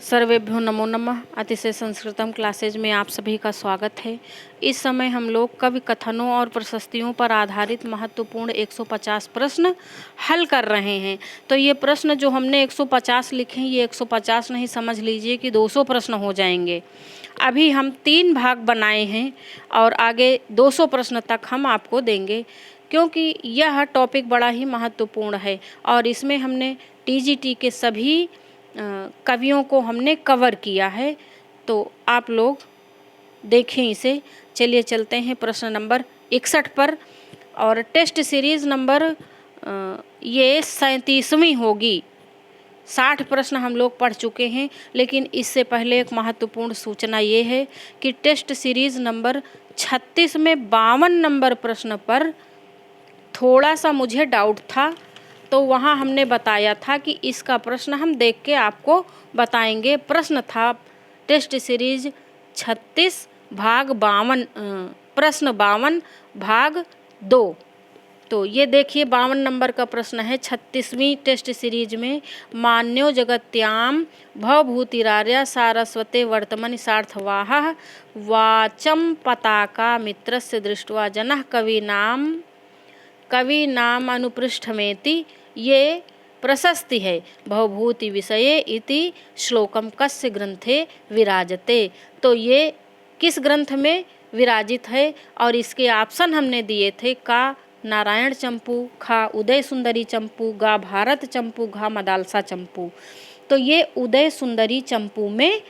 सर्वेभ्यो नमो नमः। अतिशय संस्कृतम क्लासेज में आप सभी का स्वागत है। इस समय हम लोग कवि कथनों और प्रशस्तियों पर आधारित महत्वपूर्ण 150 प्रश्न हल कर रहे हैं। तो ये प्रश्न जो हमने 150 लिखे हैं, ये 150 नहीं, समझ लीजिए कि 200 प्रश्न हो जाएंगे। अभी हम 3 भाग बनाए हैं और आगे 200 प्रश्न तक हम आपको देंगे, क्योंकि यह टॉपिक बड़ा ही महत्वपूर्ण है और इसमें हमने टीजीटी के सभी कवियों को हमने कवर किया है। तो आप लोग देखें इसे। चलिए चलते हैं प्रश्न नंबर 61 पर। और टेस्ट सीरीज़ नंबर ये 37वीं होगी। 60 प्रश्न हम लोग पढ़ चुके हैं, लेकिन इससे पहले एक महत्वपूर्ण सूचना ये है कि टेस्ट सीरीज़ नंबर 36 में 52 नंबर प्रश्न पर थोड़ा सा मुझे डाउट था, तो वहाँ हमने बताया था कि इसका प्रश्न हम देख के आपको बताएंगे। प्रश्न था टेस्ट सीरीज 36 भाग 52, प्रश्न 52 भाग 2। तो ये देखिए 52 नंबर का प्रश्न है 36वीं टेस्ट सीरीज में। मान्यो जगत्याम भवभूतिरार्या सारस्वते वर्तमनि सार्थवाह वाचम पताका मित्रस्य दृष्ट्वा जनः कवि नाम अनुपृष्ठमेति, ये प्रशस्ति है। भवभूति विषये इति श्लोकम कस्य ग्रंथे विराजते। तो ये किस ग्रंथ में विराजित है? और इसके ऑप्शन हमने दिए थे का नारायण चंपू, खा उदय सुंदरी चंपू, गा भारत चंपू, घा मदालसा चंपू। तो ये उदय सुंदरी चंपू में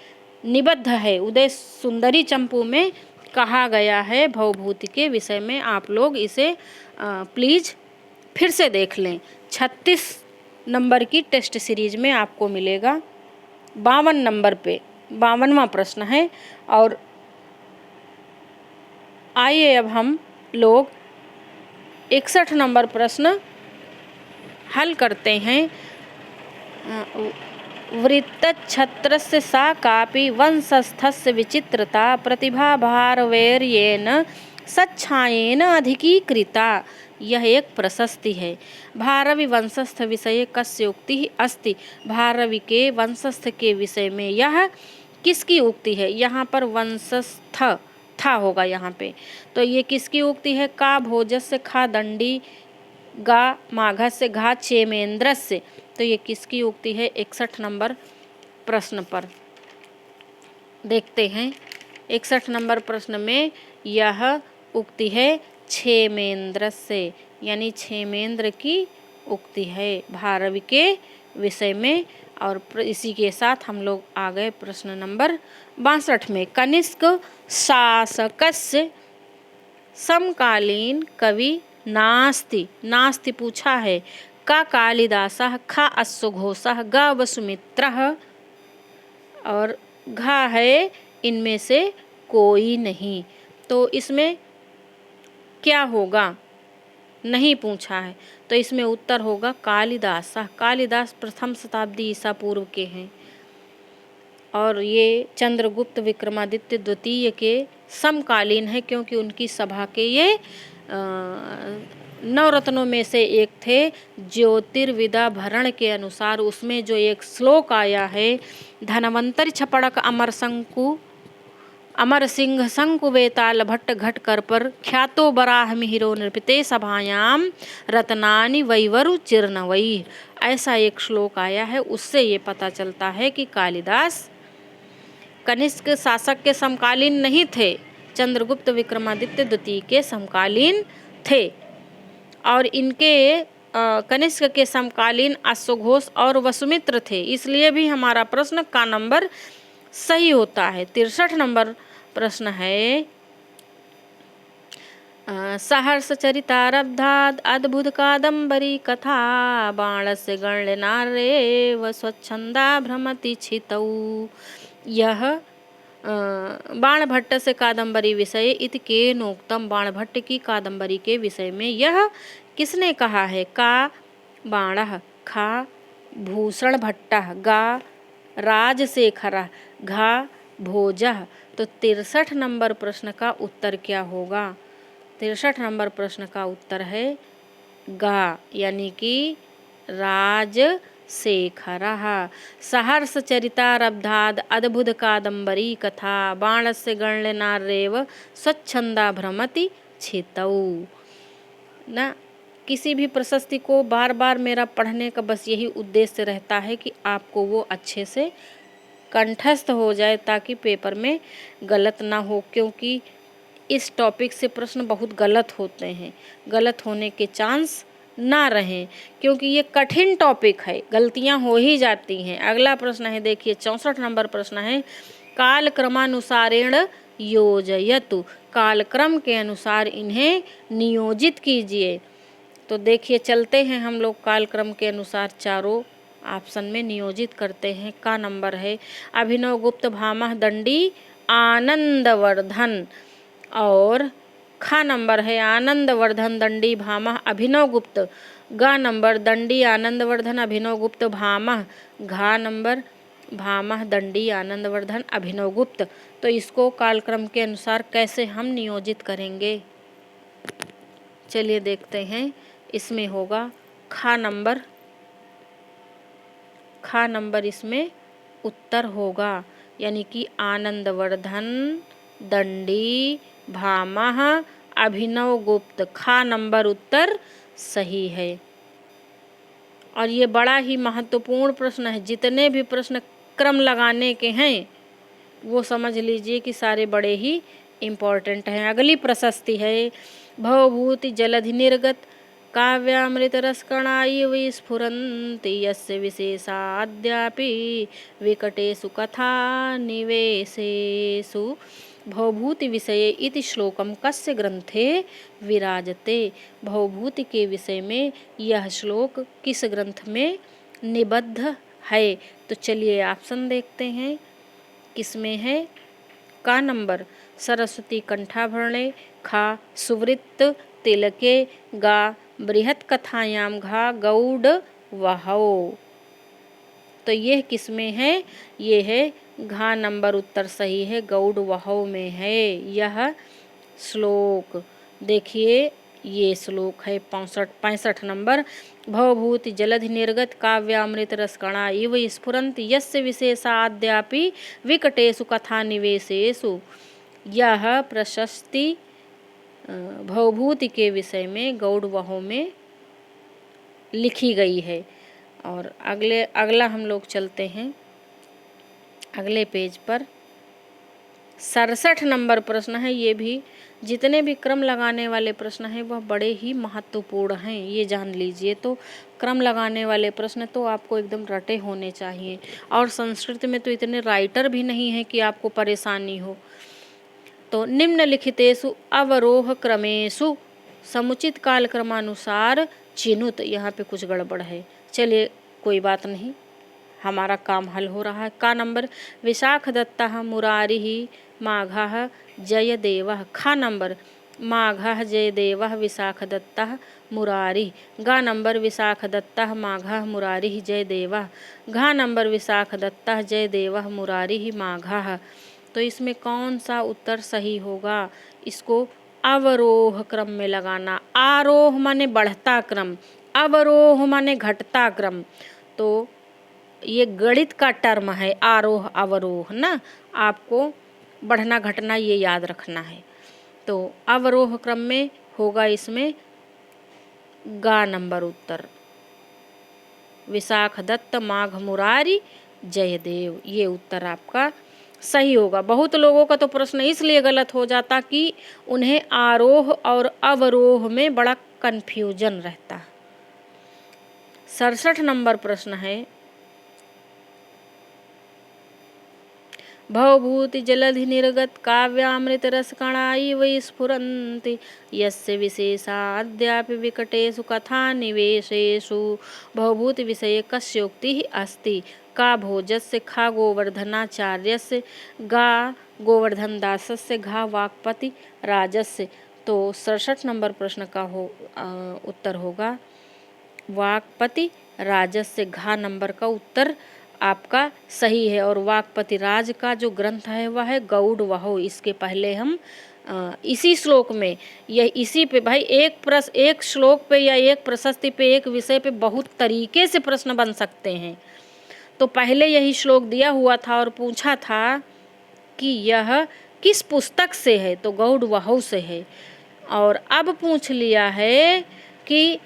निबद्ध है। उदय सुंदरी चंपू में कहा गया है भवभूति के विषय में। आप लोग इसे प्लीज़ फिर से देख लें। 36 नंबर की टेस्ट सीरीज में आपको मिलेगा। 52 नंबर पे 52वां प्रश्न है। और आइए अब हम लोग 61 नंबर प्रश्न हल करते हैं। वृत्तच्छत्रस्य सा कापि वंशस्थस्य विचित्रता प्रतिभा भारवैर्येन सच्छायेन अधिकीकृता। यह एक प्रशस्ति है। भारवी वंशस्थ विषये कस्य उक्ति अस्ति। भारवी के वंशस्थ के विषय में यह किसकी उक्ति है? यहाँ पर वंशस्थ था होगा यहाँ पे। तो ये किसकी उक्ति है? का भोजस्य, खा दंडी, गा माघस्य, घा चेमेंद्रस्य। तो ये किसकी उक्ति है? 61 नंबर प्रश्न पर देखते हैं। 61 नंबर प्रश्न में यह उक्ति है क्षेमेंद्र से, यानी क्षेमेंद्र की उक्ति है भारवी के विषय में। और इसी के साथ हम लोग आ गए प्रश्न नंबर 62 में। कनिष्क शासकस्य समकालीन कवि नास्ति। नास्ति पूछा है। का कालिदासः, खा अश्वघोषः, गा वसुमित्रः और घा है इनमें से कोई नहीं। तो इसमें क्या होगा? नहीं पूछा है, तो इसमें उत्तर होगा कालिदास। कालिदास प्रथम शताब्दी ईसा पूर्व के हैं और ये चंद्रगुप्त विक्रमादित्य द्वितीय के समकालीन है, क्योंकि उनकी सभा के ये नवरत्नों में से एक थे। ज्योतिर्विदा भरण के अनुसार उसमें जो एक श्लोक आया है, धनवंतरि छपड़क अमर सिंह शंकु वेताल भट्ट घट कर पर ख्यातो बराह मिहिरो नृपते सभायाम रत्नानि वैवरु चिरनवई। ऐसा एक श्लोक आया है। उससे ये पता चलता है कि कालिदास कनिष्क शासक के समकालीन नहीं थे, चंद्रगुप्त विक्रमादित्य द्वितीय के समकालीन थे। और इनके कनिष्क के समकालीन अश्वघोष और वसुमित्र थे। इसलिए भी हमारा प्रश्न का नंबर सही होता है। 63 नंबर प्रश्न है सहर्ष चरितारब्धाद अद्भुत कादम्बरी कथा बाणस्य गण्यनारेव स्वच्छंदा भ्रमति छितौ। यह बाणभट्ट से कादम्बरी विषय इति केनोक्तम। बाणभट्ट की कादम्बरी के विषय में यह किसने कहा है? का बाणः, खा भूषण भट्टः, गा राजशेखरः, घा भोजः। तो 63 नंबर प्रश्न का उत्तर क्या होगा? 63 नंबर प्रश्न का उत्तर है गा, यानी कि राजशेखरः। शेखरः। सहर्ष चरितारब्धाद् अद्भुत कादम्बरी कथा बाणस्य गणनारेव स्वच्छंदा भ्रमति छितौ। ना किसी भी प्रशस्ति को बार बार मेरा पढ़ने का बस यही उद्देश्य रहता है कि आपको वो अच्छे से कंठस्थ हो जाए ताकि पेपर में गलत ना हो, क्योंकि इस टॉपिक से प्रश्न बहुत गलत होते हैं, गलत होने के चांस ना रहें, क्योंकि ये कठिन टॉपिक है, गलतियां हो ही जाती हैं। अगला प्रश्न है, देखिए 64 नंबर प्रश्न है, काल क्रमानुसारेण योजयतु। कालक्रम के अनुसार इन्हें नियोजित कीजिए। तो देखिए चलते हैं हम लोग कालक्रम के अनुसार चारों ऑप्शन में नियोजित करते हैं। का नंबर है अभिनव गुप्त भामह दंडी आनंदवर्धन, और खा नंबर है आनंदवर्धन दंडी भामह अभिनव गुप्त। गा नंबर दंडी आनंदवर्धन अभिनव गुप्त भामह। घा नंबर भामह दंडी आनंदवर्धन अभिनव गुप्त। तो इसको कालक्रम के अनुसार कैसे हम नियोजित करेंगे, चलिए देखते हैं। इसमें होगा खा नंबर इसमें उत्तर होगा, यानी कि आनंदवर्धन दंडी भामह अभिनव गुप्त। खा नंबर उत्तर सही है। और ये बड़ा ही महत्वपूर्ण प्रश्न है, जितने भी प्रश्न क्रम लगाने के हैं वो समझ लीजिए कि सारे बड़े ही इम्पोर्टेंट हैं। अगली प्रशस्ति है भवभूति जलधि निर्गत काव्यामृत रसकणाय विस्फुरन्ति यस्य विशेषाद्यापि विकटेषु कथा निवेशेषु। भवभूति विषये इति श्लोकम कस्य ग्रंथे विराजते। भवभूति के विषय में यह श्लोक किस ग्रंथ में निबद्ध है। तो चलिए ऑप्शन देखते हैं किसमें है। का नंबर सरस्वती कंठाभरणे, खा सुवृत्त तिलके, गा बृहत कथायाम, घा गौड़ वहौ। तो यह किसमें है, ये है घा नंबर उत्तर सही है, गौड़ वहौ में है यह श्लोक। देखिए ये श्लोक है 65 नंबर। भवभूति जलधि निर्गत काव्यामृत रसकणा इव स्फुरन्त यस्य विशेषाद्यापि विकटेषु कथा निवेशेषु। यह प्रशस्ति भवभूति के विषय में गौड़ वहौ में लिखी गई है। और अगला हम लोग चलते हैं अगले पेज पर। 67 नंबर प्रश्न है। ये भी जितने भी क्रम लगाने वाले प्रश्न हैं वह बड़े ही महत्वपूर्ण हैं, ये जान लीजिए। तो क्रम लगाने वाले प्रश्न तो आपको एकदम रटे होने चाहिए। और संस्कृत में तो इतने राइटर भी नहीं है कि आपको परेशानी हो। तो निम्नलिखितेषु अवरोह क्रमेषु समुचित काल क्रमानुसार चिनुत। यहाँ पे कुछ गड़बड़ है, चलिए कोई बात नहीं, हमारा काम हल हो रहा है। का नंबर विशाख दत्तः मुरारिः माघः जयदेवः। खा नंबर माघः जयदेवः विशाख दत्तः मुरारिः। गा नंबर विशाख दत्तः माघः मुरारिः जयदेवः। घा नंबर विशाख दत्तः जयदेवः मुरारिः माघः। तो इसमें कौन सा उत्तर सही होगा, इसको अवरोह क्रम में लगाना। आरोह माने बढ़ता क्रम, अवरोह माने घटता क्रम। तो ये गणित का टर्म है आरोह अवरोह ना, आपको बढ़ना घटना ये याद रखना है। तो अवरोह क्रम में होगा इसमें गा नंबर उत्तर, विशाख दत्त माघ मुरारी जयदेव, ये उत्तर आपका सही होगा। बहुत लोगों का तो प्रश्न इसलिए गलत हो जाता कि उन्हें आरोह और अवरोह में बड़ा कन्फ्यूजन रहता है। 67 नंबर प्रश्न है भवभूति जलधि निर्गत काव्यामृत रसकणा इव स्फुरन्ति यस्य विशेषाद्यापि विकटेषु कथा निवेशेषु। भवभूति विषये कस्योक्तिः अस्ति। का भोजस्य, खा गोवर्धनाचार्यस्य, गा गोवर्धन दासस्य, घा वाक्पति राजस्य। तो 67 नंबर प्रश्न का उत्तर होगा वाक्पति राजस्य। घा नंबर का उत्तर आपका सही है। और वाक्पति राज का जो ग्रंथ है वह है गौड़ वहौ। इसके पहले हम इसी श्लोक में यह इसी पे भाई एक श्लोक पे या एक प्रशस्ति पे एक विषय पे बहुत तरीके से प्रश्न बन सकते हैं। तो पहले यही श्लोक दिया हुआ था और पूछा था कि यह किस पुस्तक से है, तो गौड़ वहौ से है। और अब पूछ लिया है कि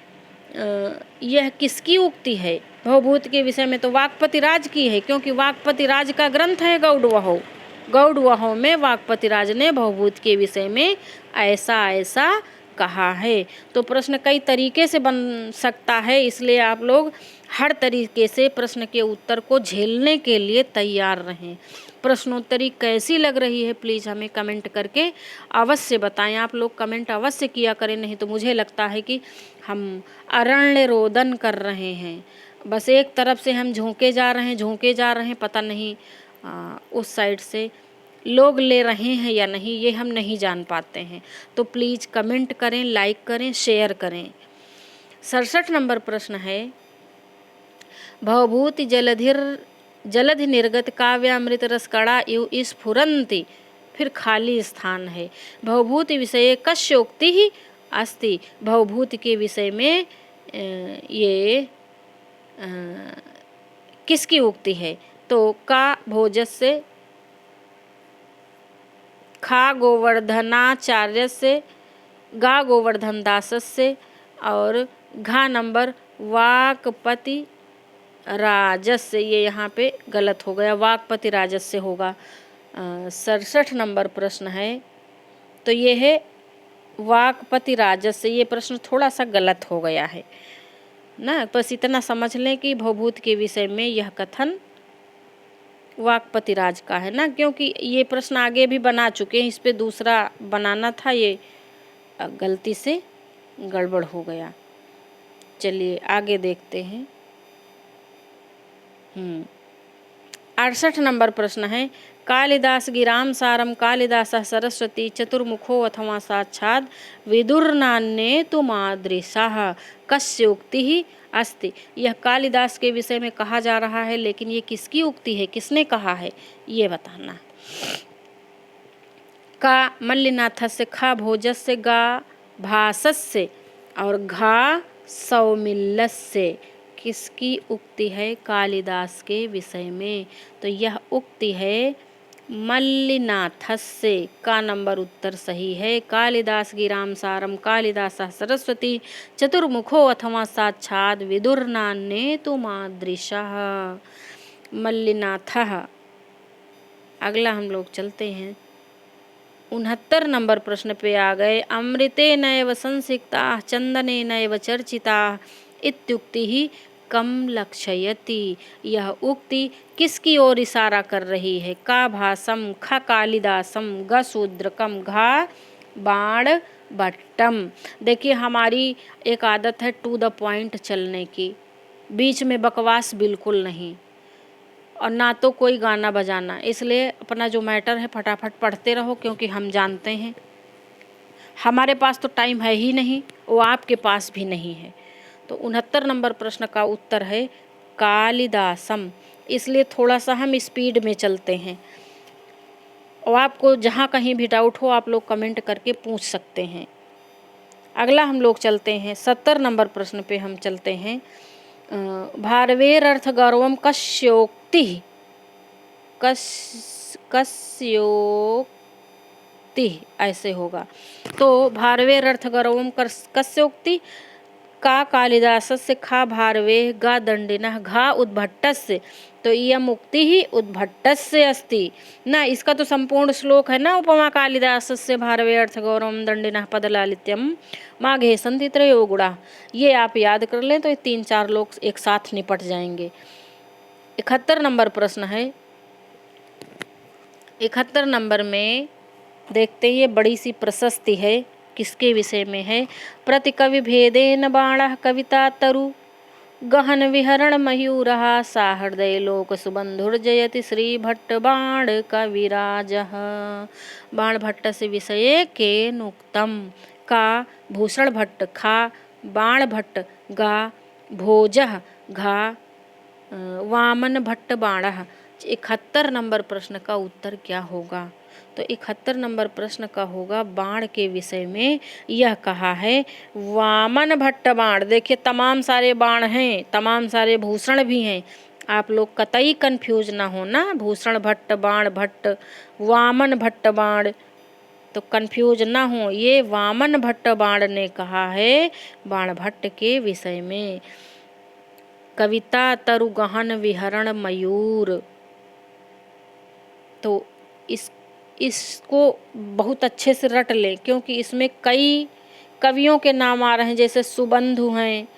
यह किसकी उक्ति है। भवभूत के विषय में तो वाक्पति राज की है, क्योंकि वाक्पति राज का ग्रंथ है गौड़ वहौ। गौड़ वहौ में वाक्पति राज ने भवभूत के विषय में ऐसा ऐसा कहा है। तो प्रश्न कई तरीके से बन सकता है, इसलिए आप लोग हर तरीके से प्रश्न के उत्तर को झेलने के लिए तैयार रहें। प्रश्नोत्तरी कैसी लग रही है प्लीज़ हमें कमेंट करके अवश्य बताएं। आप लोग कमेंट अवश्य किया करें, नहीं तो मुझे लगता है कि हम अरण्य रोदन कर रहे हैं। बस एक तरफ से हम झोंके जा रहे हैं, पता नहीं उस साइड से लोग ले रहे हैं या नहीं, ये हम नहीं जान पाते हैं। तो प्लीज़ कमेंट करें, लाइक करें, शेयर करें। 67 नंबर प्रश्न है, भवभूति जलधि निर्गत काव्यामृत रस कड़ा इव स्फुरन्ति, फिर खाली स्थान है। भवभूति विषय कस्योक्ति ही अस्ति। भवभूति के विषय में ये किसकी उक्ति है, तो का भोजस्य, खा गोवर्धनाचार्य से, गा गोवर्धन दासस्य और घा नंबर वाक्पति राजस्य। ये यहाँ पे गलत हो गया, वाक्पति राजस्य होगा। 67 नंबर प्रश्न है, तो ये है वाक्पति राजस्य। ये प्रश्न थोड़ा सा गलत हो गया है ना। बस इतना समझ लें कि भवभूत के विषय में यह कथन वाक्पति राज का है ना, क्योंकि ये प्रश्न आगे भी बना चुके हैं, इस पे दूसरा बनाना था, ये गलती से गड़बड़ हो गया। चलिए आगे देखते हैं। 68 नंबर प्रश्न है, कालिदास गिराम सारम कालिदास सरस्वती चतुर्मुखो अथवा साक्षात् विदुर्नान्ये तु मादृशाः कस्य उक्ति ही अस्ति। यह कालिदास के विषय में कहा जा रहा है, लेकिन ये किसकी उक्ति है, किसने कहा है, ये बताना। का मल्लिनाथस्य, खा भोजस्य, गा भासस्य और घा सौमिल्लस्य किसकी उक्ति है कालिदास के विषय में, तो यह उक्ति है मल्लिनाथस्य। का नंबर उत्तर सही है। कालिदास गिराम सारम कालिदास सरस्वती चतुर्मुखो अथवा साक्षात् विदुर्नान्ये तु मादृशः। मल्लिनाथः। अगला हम लोग चलते हैं 69 नंबर प्रश्न पे आ गए। अमृते नैव संसिक्ता चंदने नैव चर्चिता इत्युक्ति ही कम लक्षयति। यह उक्ति किसकी ओर इशारा कर रही है। का भासम, ख कालिदासम, ग शूद्रकम, घा बाण भट्टम। देखिए हमारी एक आदत है टू द पॉइंट चलने की, बीच में बकवास बिल्कुल नहीं, और ना तो कोई गाना बजाना। इसलिए अपना जो मैटर है फटाफट पढ़ते रहो, क्योंकि हम जानते हैं हमारे पास तो टाइम है ही नहीं, वो आपके पास भी नहीं है। तो 69 नंबर प्रश्न का उत्तर है कालिदासम। इसलिए थोड़ा सा हम स्पीड में चलते हैं, और आपको जहाँ कहीं भी डाउट हो आप लोग कमेंट करके पूछ सकते हैं। अगला हम लोग चलते हैं 70 नंबर प्रश्न पे हम चलते हैं। भारवेर अर्थ गौरवम कस्योक्ति, कस्योक्ति ऐसे होगा। तो भारवेर अर्थ गौरवम कस्योक्ति, का कालिदासस्य, खा भारवे, गा दंडिनः, घा उद्भट्टस्य। तो इयम् उक्ति ही उद्भट्टस्य अस्ति ना। इसका तो संपूर्ण श्लोक है ना, उपमा कालिदासस्य भारवे अर्थ गौरवम दंडिनः पदलालित्यम माघे सन्ति त्रयो गुणा। ये आप याद कर लें तो ये 3-4 लोग एक साथ निपट जाएंगे। 71 नंबर प्रश्न है। 71 नंबर में देखते हैं, ये बड़ी सी प्रशस्ति है, किसके विषय में है। प्रतिकवि भेदेन बाणः कविता तरु गहन विहरण मयूरः साहृदय लोक सुबंधुर्जयति श्री भट्ट बाण कविराजः। बाण भट्ट से विषय के नुक्तम। का भूषण भट्ट, खा बाण भट्ट, गा भोजः, घा वामन भट्ट बाणः। 71 नंबर प्रश्न का उत्तर क्या होगा। तो 71 नंबर प्रश्न का होगा बाण के विषय में। यह कहा है वामन भट्ट बाण। देखिए तमाम सारे बाण हैं, तमाम सारे भूषण भी हैं, आप लोग कतई कंफ्यूज ना हो ना, भूषण भट्ट, बाण भट्ट, वामन भट्ट बाण, तो कंफ्यूज ना हो। ये वामन भट्ट बाण ने कहा है बाण भट्ट के विषय में। कविता तरु गहन विहरण मयूर, तो इसको बहुत अच्छे से रट लें, क्योंकि इसमें कई कवियों के नाम आ रहे हैं, जैसे सुबंधु हैं,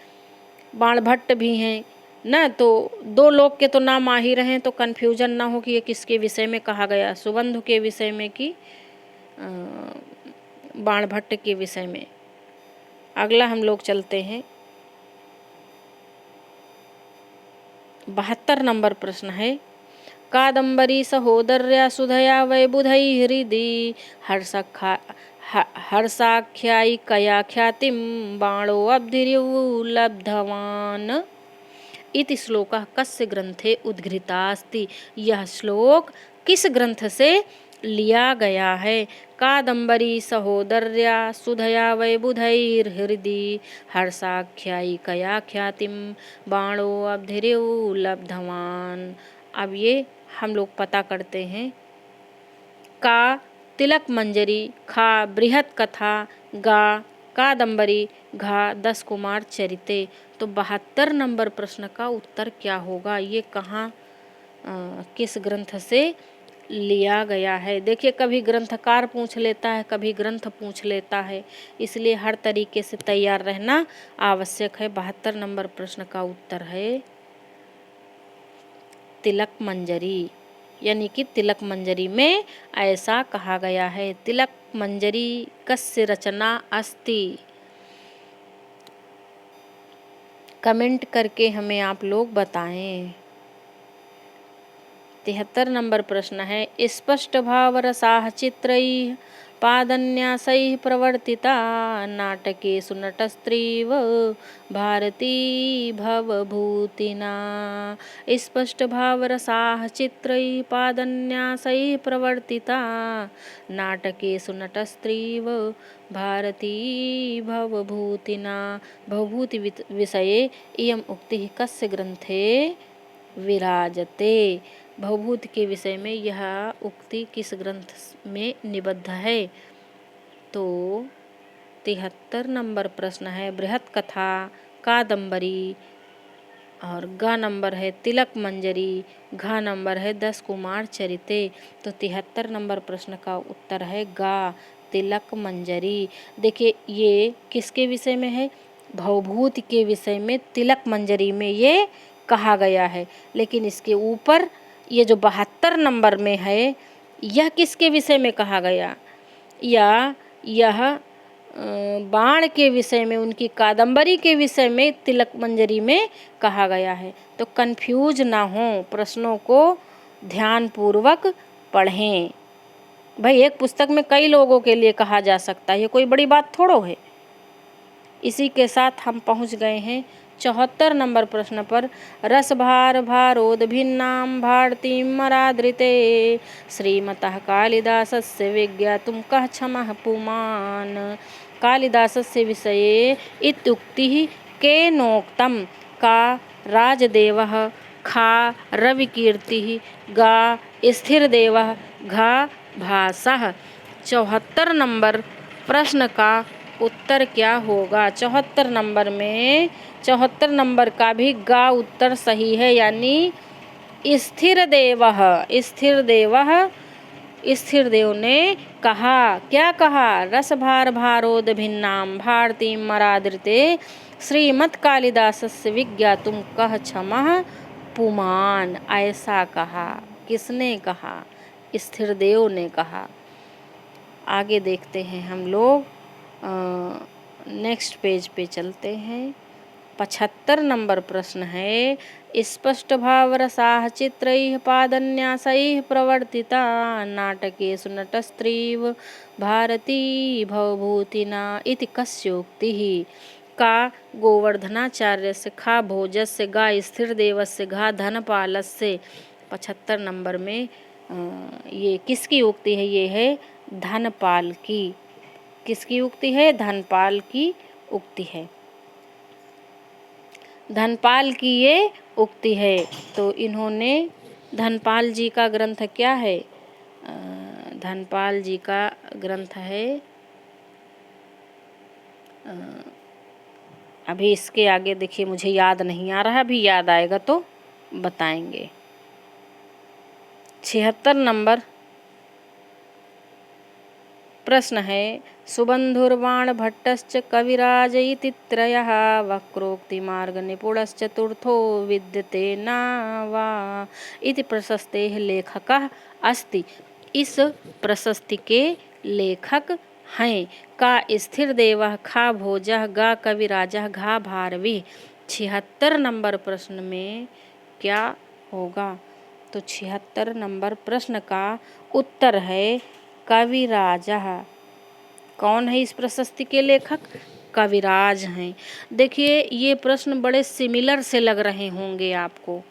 बाण भट्ट भी हैं ना, तो दो लोग के तो नाम आ ही रहे हैं, तो कन्फ्यूजन ना हो कि ये किसके विषय में कहा गया, सुबंधु के विषय में कि बाण भट्ट के विषय में। अगला हम लोग चलते हैं 72 नंबर प्रश्न है कादम्बरी सहोदर्या सुधया वैबुधै हृदि हर्षाख्यायी कया ख्यातिम बाणो लब्धवान इति श्लोकः कस्य ग्रंथे उद्घृतास्ति। यह श्लोक किस ग्रंथ से लिया गया है। कादम्बरी सहोदर्या सुधया वैबुधैर्हृदि हर्षाख्यायी कया ख्यातिम बाणो लब्धवान। अब ये हम लोग पता करते हैं। का तिलक मंजरी, खा बृहत कथा, गा कादम्बरी, घा 10 कुमार चरिते। तो 72 नंबर प्रश्न का उत्तर क्या होगा, ये कहाँ किस ग्रंथ से लिया गया है। देखिए कभी ग्रंथकार पूछ लेता है, कभी ग्रंथ पूछ लेता है, इसलिए हर तरीके से तैयार रहना आवश्यक है। 72 नंबर प्रश्न का उत्तर है तिलक मंजरी, यानी कि तिलक मंजरी में ऐसा कहा गया है। तिलक मंजरी कस्य रचना अस्ति। कमेंट करके हमें आप लोग बताएं। 73 नंबर प्रश्न है स्पष्ट भाव रसाः चित्रैः पादन्यासैः प्रवर्तिता नाटकेषु नटस्त्रीव भारती भवभूतिना। स्पष्ट भाव रसाः चित्रैः पादन्यासैः प्रवर्तिता नाटकेषु नटस्त्रीव भारती भवभूतिना। भवभूति विषये इयम् उक्तिः कस्य ग्रंथे विराजते। भवभूति के विषय में यह उक्ति किस ग्रंथ में निबद्ध है। तो 73 नंबर प्रश्न है बृहत कथा, कादम्बरी, और गा नंबर है तिलक मंजरी, घा नंबर है 10 कुमार चरिते। तो 73 नंबर प्रश्न का उत्तर है गा तिलक मंजरी। देखिए ये किसके विषय में है, भवभूति के विषय में तिलक मंजरी में ये कहा गया है। लेकिन इसके ऊपर ये जो 72 नंबर में है, यह किसके विषय में कहा गया, या यह बाण के विषय में, उनकी कादम्बरी के विषय में तिलक मंजरी में कहा गया है। तो कंफ्यूज ना हो, प्रश्नों को ध्यानपूर्वक पढ़ें। भाई एक पुस्तक में कई लोगों के लिए कहा जा सकता है, ये कोई बड़ी बात थोड़ो है। इसी के साथ हम पहुंच गए हैं 74 नंबर प्रश्न पर। रसभार भारोद भिन्नां भारतीं मरादृते श्रीमतः कालिदासस्य विज्ञातुं कः क्षमः पुमान्। कालिदासस्य विषये इत्युक्तिः केनोक्तं। का राजदेवः, खा रविकीर्तिः, गा स्थिरदेवः, घा भासः। 74 नंबर प्रश्न का उत्तर क्या होगा। 74 नंबर में 74 नंबर का भी गा उत्तर सही है, यानी स्थिर देवः। स्थिर देव ने कहा, क्या कहा, रसभार भारोद भिन्नाम भारतीं मरादृते श्रीमत् कालिदासस्य विज्ञातुं कः क्षमः पुमान्। ऐसा कहा। किसने कहा, स्थिर देव ने कहा। आगे देखते हैं हम लोग, नेक्स्ट पेज पे चलते हैं। 75 नंबर प्रश्न है स्पष्ट भाव रसाः चित्रैः पादन्यासैः प्रवर्तिता नाटकेषु नटस्त्रीव भारती भवभूतिना इति कस्योक्तिः। का गोवर्धनाचार्यस्य, खा भोजस्य, गा स्थिरदेवस्य, घा धनपालस्य। 75 नंबर में ये किसकी उक्ति है? ये है धनपाल की। किसकी उक्ति है? धनपाल की उक्ति है। धनपाल की ये उक्ति है। तो इन्होंने, धनपाल जी का ग्रंथ क्या है? धनपाल जी का ग्रंथ है, अभी इसके आगे देखिए मुझे याद नहीं आ रहा, अभी याद आएगा तो बताएंगे। 76 नंबर प्रश्न है, सुबन्धुर्वाण भट्टश्च कविराज इति त्रयः वक्रोक्ति मार्ग निपुणश्चतुर्थो विद्यते न वा इति प्रशस्तेः लेखकः अस्ति। इस प्रशस्ति के लेखक हैं का स्थिर देवः, खा भोजः, गा कविराजः, घा भारवी। 76 नंबर प्रश्न में क्या होगा? तो 76 नंबर प्रश्न का उत्तर है कविराजः। कौन है इस प्रशस्ति के लेखक? कविराज हैं। देखिए ये प्रश्न बड़े सिमिलर से लग रहे होंगे आपको,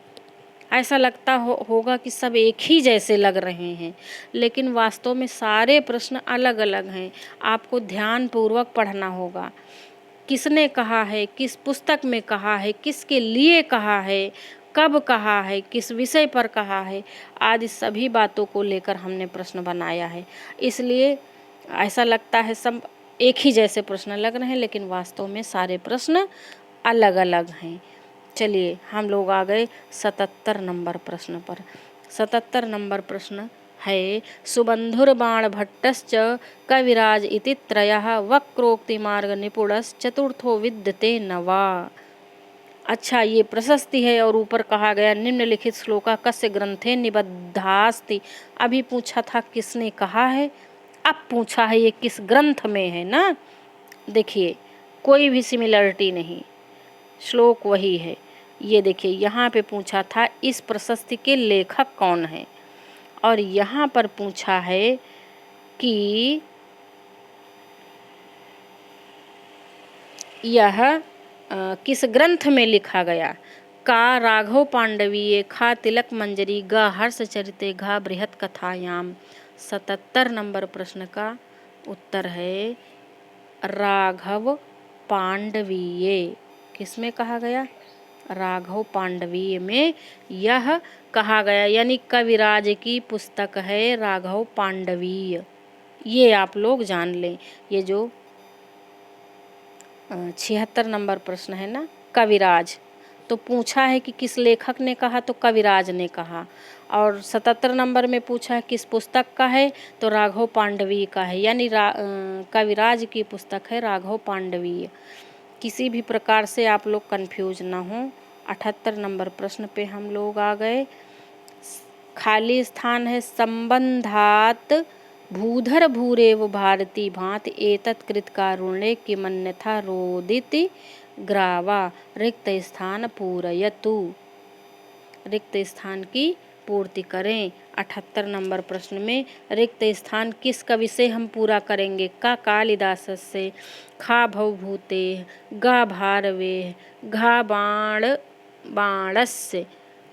ऐसा लगता होगा कि सब एक ही जैसे लग रहे हैं, लेकिन वास्तव में सारे प्रश्न अलग अलग हैं। आपको ध्यान पूर्वक पढ़ना होगा। किसने कहा है, किस पुस्तक में कहा है, किसके लिए कहा है, कब कहा है, किस विषय पर कहा है, आदि सभी बातों को लेकर हमने प्रश्न बनाया है। इसलिए ऐसा लगता है सब एक ही जैसे प्रश्न लग रहे हैं, लेकिन वास्तव में सारे प्रश्न अलग अलग हैं। चलिए हम लोग आ गए 77 नंबर प्रश्न पर। 77 नंबर प्रश्न है, सुबन्धुर्बाण भट्टश्च कविराज इति त्रयः वक्रोक्ति मार्ग निपुणश्चतुर्थो विद्यते न वा। अच्छा, ये प्रशस्ति है और ऊपर कहा गया निम्नलिखित श्लोका कस्य ग्रंथे निबद्धास्ति। अभी पूछा था किसने कहा है, अब पूछा है ये किस ग्रंथ में है ना। देखिए कोई भी सिमिलरिटी नहीं, श्लोक वही है। ये देखिए यहाँ पे पूछा था इस प्रशस्ति के लेखक कौन है, और यहाँ पर पूछा है कि यह किस ग्रंथ में लिखा गया। का राघव पांडवीय, खा तिलक मंजरी, ग हर्षचरिते, घा बृहत कथायाम। 77 नंबर प्रश्न का उत्तर है राघव पांडवीय। किसमें कहा गया? राघव पांडवीय में यह कहा गया, यानी कविराज की पुस्तक है राघव पांडवीय। ये आप लोग जान लें। ये जो 76 नंबर प्रश्न है ना, कविराज, तो पूछा है कि किस लेखक ने कहा, तो कविराज ने कहा। और 77 नंबर में पूछा है किस पुस्तक का है, तो राघव पांडवीय का है, यानी कविराज की पुस्तक है राघव पांडवीय। किसी भी प्रकार से आप लोग कंफ्यूज ना हो। 78 नंबर प्रश्न पे हम लोग आ गए। खाली स्थान है, संबंधात भूधर भूरेव भारती भांति एतत् कृतकारुण्ये किमन्यथा रोदिति ग्रावा। रिक्त स्थान पूरयतु। रिक्त स्थान की पूर्ति करें। 78 नंबर प्रश्न में रिक्त स्थान किस कवि से हम पूरा करेंगे? का कालिदास से, खा भवभूते, गा भारवे, घा बाणस्य।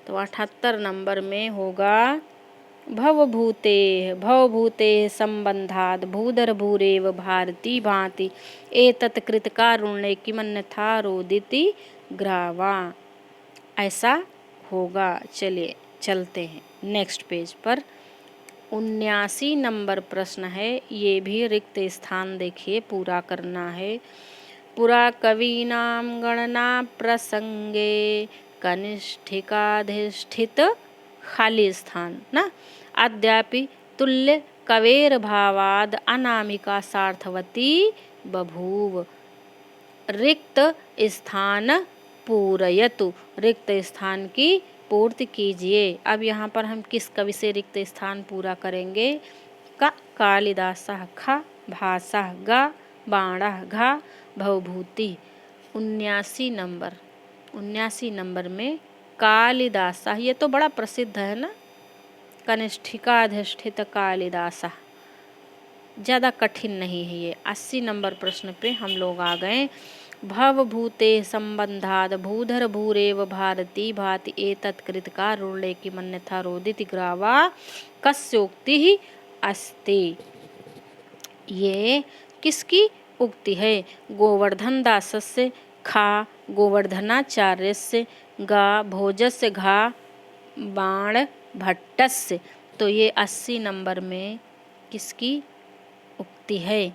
तो 78 नंबर में होगा भवभूते। भवभूते संबंधाद भूधर भूरेव भारती भांति एतत् कृतकारुण्ये किमन्यथा रोदिति ग्रावा। ऐसा होगा। चलिए चलते हैं नेक्स्ट पेज पर। 79 नंबर प्रश्न है, ये भी रिक्त स्थान देखिए पूरा करना है। पुरा कवीनां गणना प्रसंगे कनिष्ठिकाधिष्ठित, खाली स्थान ना, अद्यापि तुल्य कवेर भावाद अनामिका सार्थवती बभूव। रिक्त स्थान पूरयतु। रिक्त स्थान की पूर्ति कीजिए। अब यहाँ पर हम किस कवि से रिक्त स्थान पूरा करेंगे? का कालिदासः, खा भासः, गा बाणः, घा भवभूति। 79 नंबर में कालिदासः, ये तो बड़ा प्रसिद्ध है ना, कनिष्ठिकाधिष्ठित कालिदासः, ज़्यादा कठिन नहीं है ये। 80 नंबर प्रश्न पे हम लोग आ गए। भवभूते संबंधाद भूधर भूरेव भारती भाति एतत् कृतकारुण्ये किमन्यथा रोदिति ग्रावा कस्योक्ति अस्ति। ये किसकी उक्ति है? गोवर्धन दासस्य खा गोवर्धनाचार्यस्य गा भोजस्य घा बाण भट्टस्य। तो ये 80 नंबर में किसकी उक्ति है?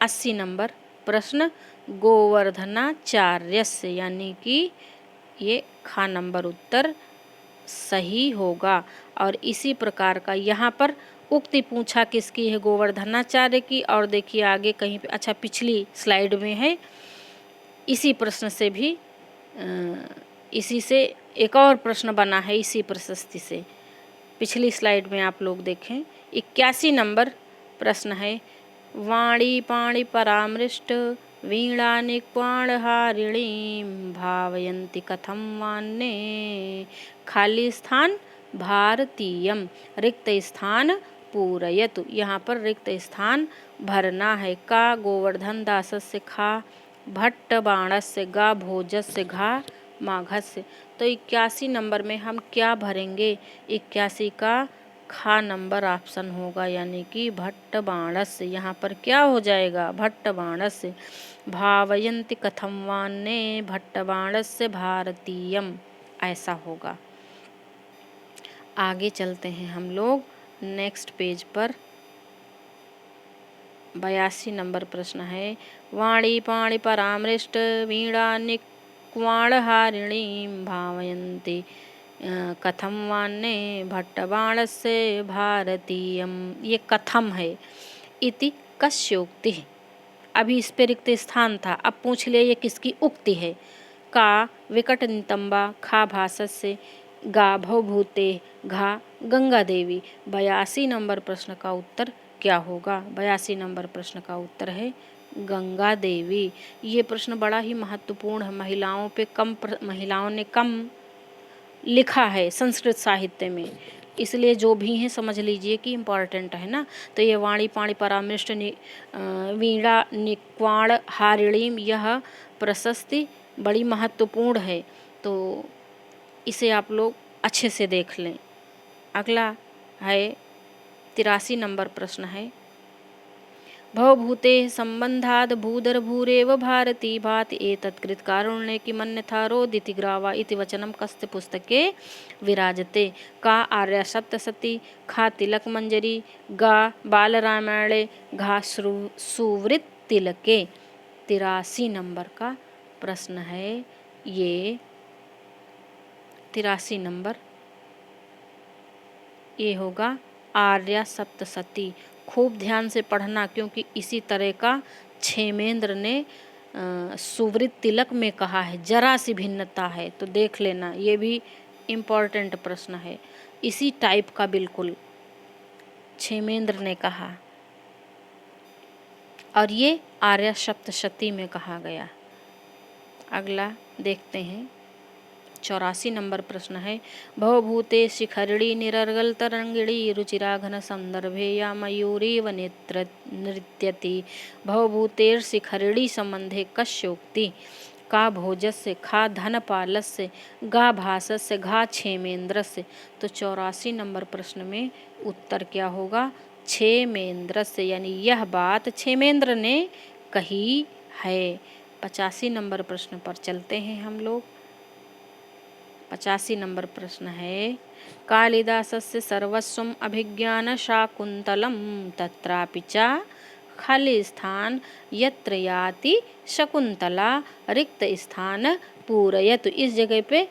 80 नंबर प्रश्न गोवर्धनाचार्यस्य, यानी कि ये खा नंबर उत्तर सही होगा। और इसी प्रकार का यहाँ पर उक्ति पूछा किसकी है? गोवर्धनाचार्य की। और देखिए आगे कहीं पे, अच्छा पिछली स्लाइड में है, इसी प्रश्न से भी इसी से एक और प्रश्न बना है इसी प्रशस्ति से। पिछली स्लाइड में आप लोग देखें 81 नंबर प्रश्न है। वाणी पाणि परामृष्ट वीणा निक्वाणहारिणीं भावयन्ति कथं वान्ये खाली स्थान भारतीयम रिक्त स्थान पूरयतु। यहाँ पर रिक्त स्थान भरना है। का गोवर्धन दासस्य खा भट्ट बाणस्य गा भोजस्य घा माघस्य। तो 81 नंबर में हम क्या भरेंगे? 81 का खा नंबर ऑप्शन होगा, यानी कि भट्ट बाणस्य। यहाँ पर क्या हो जाएगा? भट्ट बाणस्य। भावयन्ति कथं वान्ये भट्ट बाणस्य भारतीयम, ऐसा होगा। आगे चलते हैं हम लोग नेक्स्ट पेज पर। 82 नंबर प्रश्न है। वाणी पाणि परामृष्ट वीणा निक्वाणहारिणीं भावयन्ति कथं वान्ये भट्टबाणस्य भारतीयम। ये कथम है। इति कस्योक्ति। अभी इस पे रिक्त स्थान था, अब पूछ ले ये किसकी उक्ति है? का विकट नितंबा खा भासस्य गा भवभूते घा गंगा देवी। 82 नंबर प्रश्न का उत्तर क्या होगा? 82 नंबर प्रश्न का उत्तर है गंगा देवी। ये प्रश्न बड़ा ही महत्वपूर्ण है। महिलाओं ने कम लिखा है संस्कृत साहित्य में, इसलिए जो भी हैं समझ लीजिए कि इम्पॉर्टेंट है ना। तो ये वाणी पाणि परामृष्ट वीणा निक्वाण हारिणीम, यह प्रशस्ति बड़ी महत्वपूर्ण है, तो इसे आप लोग अच्छे से देख लें। अगला है 83 नंबर प्रश्न है। भवभूते संबंधाद भूधर भूरेव भारती भाति एतत् कृतकारुण्ये किमन्यथा रोदिति ग्रावा इति वचनं कस्य पुस्तके विराजते। का आर्या सप्तशती खा तिलक मंजरी गा बालरामायणे घा सुवृत तिलके। 83 नंबर का प्रश्न है ये। 83 नंबर ये होगा आर्या सप्तशती। खूब ध्यान से पढ़ना, क्योंकि इसी तरह का क्षेमेंद्र ने सुवृत तिलक में कहा है। जरा सी भिन्नता है तो देख लेना, ये भी इम्पॉर्टेंट प्रश्न है। इसी टाइप का बिल्कुल क्षेमेंद्र ने कहा, और ये आर्या सप्तशती में कहा गया। अगला देखते हैं 84 नंबर प्रश्न है। भवभूते शिखरिणी निरर्गल तरंगिणी रुचिरा घन संदर्भे या मयूरीव नेत्र नृत्यति। भवभूतेर शिखरिणी संबंधे कस्योक्ति। का भोजस्य खा धनपालस्य गा भासस्य घा क्षेमेंद्रस्य। तो 84 नंबर प्रश्न में उत्तर क्या होगा? क्षेमेंद्रस्य, यानी यह बात क्षेमेंद्र ने कही है। 85 नंबर प्रश्न पर चलते हैं हम लोग। 85 नंबर प्रश्न है। कालिदासस्य सर्वस्वम् अभिज्ञान शाकुन्तलं तत्रापि च खाली स्थान यत्र याति शकुंतला रिक्त स्थान पूरयतु। इस जगह पे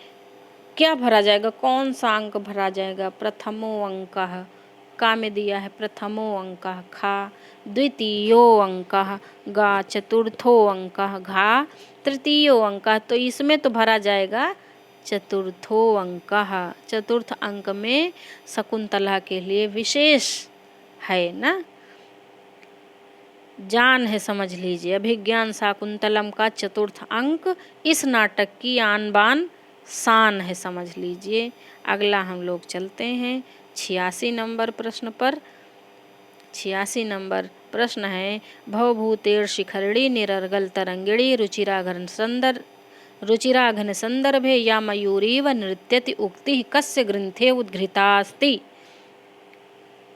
क्या भरा जाएगा? कौन सा अंक भरा जाएगा? प्रथमो अंकः, का में दिया है प्रथमो अंकः, खा द्वितीयो अंकः, गा चतुर्थो अंकः, घा तृतीयो अंकः। तो इसमें तो भरा जाएगा चतुर्थो अंकः। चतुर्थ अंक में शकुंतला के लिए विशेष है ना, जान है, समझ लीजिए। अभिज्ञान शाकुंतलम का चतुर्थ अंक इस नाटक की आन बान शान है, समझ लीजिए। अगला हम लोग चलते हैं 86 नंबर प्रश्न पर। 86 नंबर प्रश्न है भवभूतेर शिखरिणी निरर्गल तरंगिणी रुचिराघन संदर्भे या मयूरीव नृत्यति उक्ति कस्य ग्रंथे उद्घृतास्ति।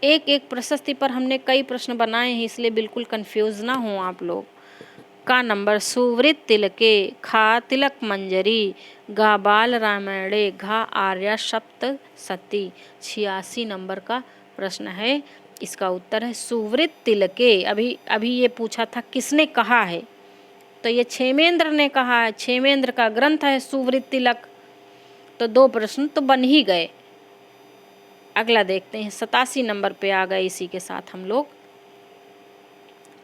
एक एक प्रशस्ति पर हमने कई प्रश्न बनाए हैं, इसलिए बिल्कुल कंफ्यूज ना हो आप लोग। का नंबर सुवृत तिलके, खा तिलक मंजरी, गा बाल रामायणे, घा आर्या सप्तशती। 86 नंबर का प्रश्न है, इसका उत्तर है सुवृत तिलके। अभी ये पूछा था किसने कहा है, तो ये क्षेमेंद्र ने कहा है। क्षेमेंद्र का ग्रंथ है सुवृत तिलक। तो 2 प्रश्न तो बन ही गए। अगला देखते हैं, 87 नंबर पे आ गए। इसी के साथ हम लोग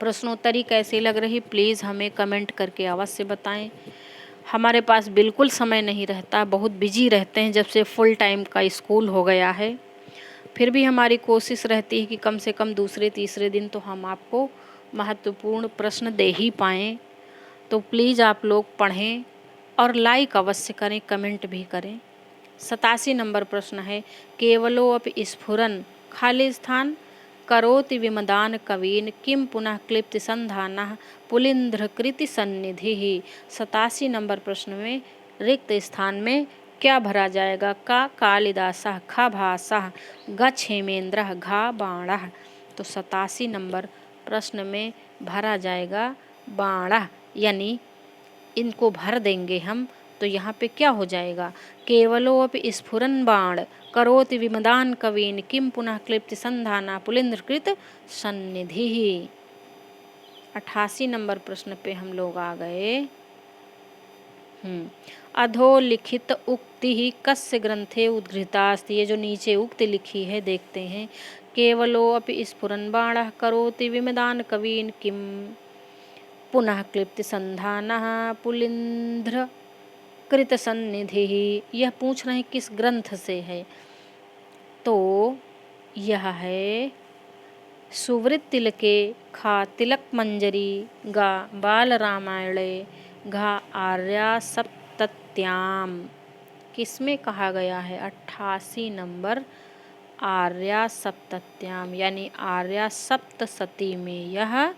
प्रश्नोत्तरी कैसी लग रही प्लीज़ हमें कमेंट करके अवश्य बताएं। हमारे पास बिल्कुल समय नहीं रहता, बहुत बिजी रहते हैं जब से फुल टाइम का स्कूल हो गया है। फिर भी हमारी कोशिश रहती है कि कम से कम दूसरे तीसरे दिन तो हम आपको महत्वपूर्ण प्रश्न दे ही पाएँ। तो प्लीज़ आप लोग पढ़ें और लाइक अवश्य करें, कमेंट भी करें। 87 नंबर प्रश्न है केवलोऽपि स्फुरन् खाली स्थान करोति विमदान कवीन किम पुनः क्लिप्त संधानः पुलिंद्रकृति सन्निधिः। 87 नंबर प्रश्न में रिक्त स्थान में क्या भरा जाएगा? का कालिदासः, ख भासः, ग क्षेमेंद्रः, घा बाणः। तो 87 नंबर प्रश्न में भरा जाएगा बाणः, यानी इनको भर देंगे हम। तो यहाँ पे क्या हो जाएगा? केवलोऽपि स्फुरन् बाण करोति विमदान कवीन किम पुनः क्लिप्त संधाना पुलिंद्रकृत सन्निधिः। 88 नंबर प्रश्न पे हम लोग आ गए। अधोलिखित उक्ति कस्य ग्रंथे उद्घृतास्ति। ये जो नीचे उक्ति लिखी है देखते हैं। केवलोऽपि स्फुरन् बाणः करोति विमदान कवीन किम पुनः क्लिप्त संधानः पुलिंद्र कृत सन्निधि। यह पूछ रहे हैं किस ग्रंथ से है, तो यह है सुवृत तिलके, खा तिलक मंजरी, गा बाल रामायणे, घा आर्या सप्तत्याम। किसमें कहा गया है? 88 नंबर आर्या सप्तत्याम यानी आर्या सप्तशती में यह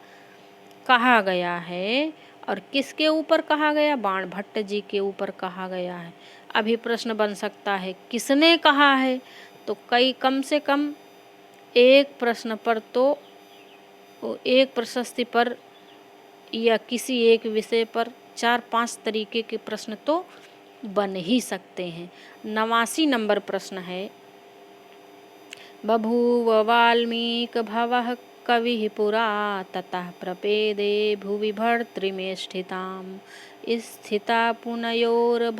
कहा गया है। और किसके ऊपर कहा गया? बाण भट्ट जी के ऊपर कहा गया है। अभी प्रश्न बन सकता है किसने कहा है, तो कम से कम एक प्रश्न पर तो एक प्रशस्ति पर या किसी एक विषय पर 4-5 तरीके के प्रश्न तो बन ही सकते हैं। 89 नंबर प्रश्न है बभूव वाल्मीकि भवः कविः पुरा ततः प्रपेदे भुवि भर्तृमेष्ठिताम् स्थिता पुनयोर्भवभूतिरेखया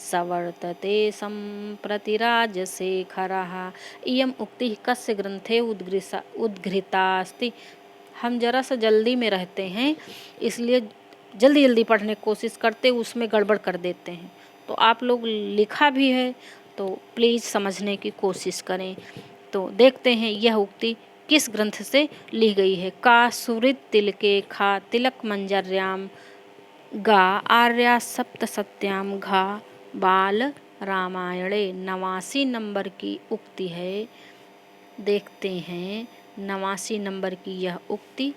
सवर्तते सम्प्रति राजशेखरः। इयम् उक्तिः कस्य ग्रन्थे उद्घृतास्ति। हम जरा सा जल्दी में रहते हैं, इसलिए जल्दी जल्दी पढ़ने की कोशिश करते, उसमें गड़बड़ कर देते हैं। तो आप लोग लिखा भी है तो प्लीज़ समझने की कोशिश करें। तो देखते हैं यह उक्ति किस ग्रंथ से ली गई है। का सुवृत तिलके, खा तिलक मंजर्याम, गा आर्या सप्तशत्याम, घा बाल रामायणे। 89 नंबर की उक्ति है। देखते हैं 89 नंबर की यह उक्ति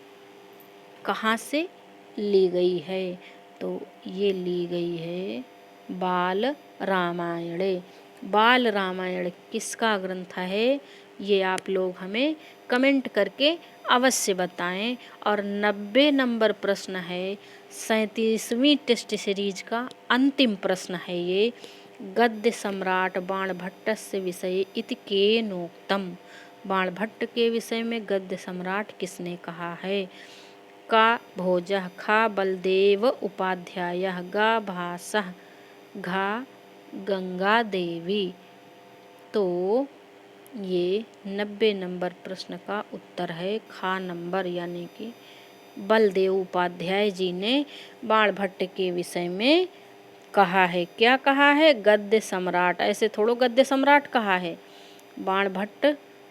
कहाँ से ली गई है। तो ये ली गई है बाल रामायणे। बाल रामायण किसका ग्रंथ है, ये आप लोग हमें कमेंट करके अवश्य बताएं। और 90 नंबर प्रश्न है 37वीं टेस्ट सीरीज का अंतिम प्रश्न है ये। गद्य सम्राट बाणभट्टस्य विषये इति केनोक्तम्। बाणभट्ट के विषय में गद्य सम्राट किसने कहा है? का भोजः, खा बलदेव उपाध्यायः, गा भासः, घा गंगा देवी। तो ये 90 नंबर प्रश्न का उत्तर है खा नंबर, यानी कि बलदेव उपाध्याय जी ने बाणभट्ट के विषय में कहा है। क्या कहा है? गद्य सम्राट। ऐसे थोड़ो गद्य सम्राट कहा है। बाणभट्ट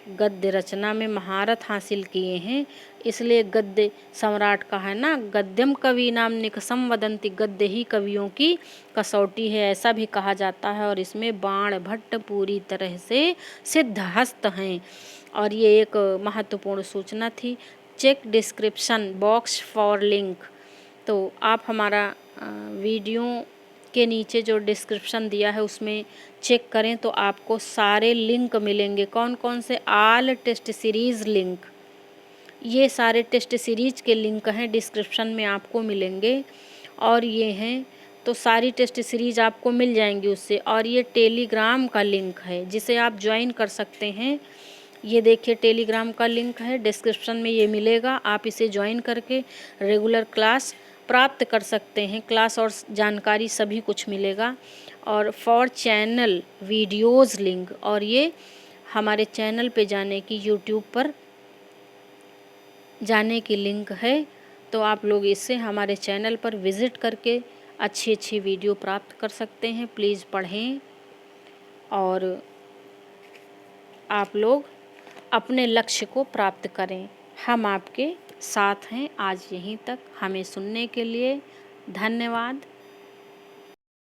गद्य रचना में महारत हासिल किए हैं, इसलिए गद्य सम्राट का है ना, गद्यम कवि नाम निकसम वदंती, गद्य ही कवियों की कसौटी है, ऐसा भी कहा जाता है। और इसमें बाण भट्ट पूरी तरह से सिद्धहस्त हैं। और ये एक महत्वपूर्ण सूचना थी। Check description box for link. तो आप हमारा वीडियो के नीचे जो डिस्क्रिप्शन दिया है उसमें चेक करें तो आपको सारे लिंक मिलेंगे। कौन कौन से? ऑल टेस्ट सीरीज़ लिंक, ये सारे टेस्ट सीरीज के लिंक हैं, डिस्क्रिप्शन में आपको मिलेंगे। और ये हैं तो सारी टेस्ट सीरीज आपको मिल जाएंगी उससे। और ये टेलीग्राम का लिंक है जिसे आप ज्वाइन कर सकते हैं। ये देखिए टेलीग्राम का लिंक है, डिस्क्रिप्शन में ये मिलेगा। आप इसे ज्वाइन करके रेगुलर क्लास प्राप्त कर सकते हैं। क्लास और जानकारी सभी कुछ मिलेगा। और फॉर चैनल वीडियोज़ लिंक, और ये हमारे चैनल पे जाने की, यूट्यूब पर जाने की लिंक है। तो आप लोग इससे हमारे चैनल पर विज़िट करके अच्छी अच्छी वीडियो प्राप्त कर सकते हैं। प्लीज़ पढ़ें और आप लोग अपने लक्ष्य को प्राप्त करें। हम आपके साथ हैं। आज यहीं तक। हमें सुनने के लिए धन्यवाद।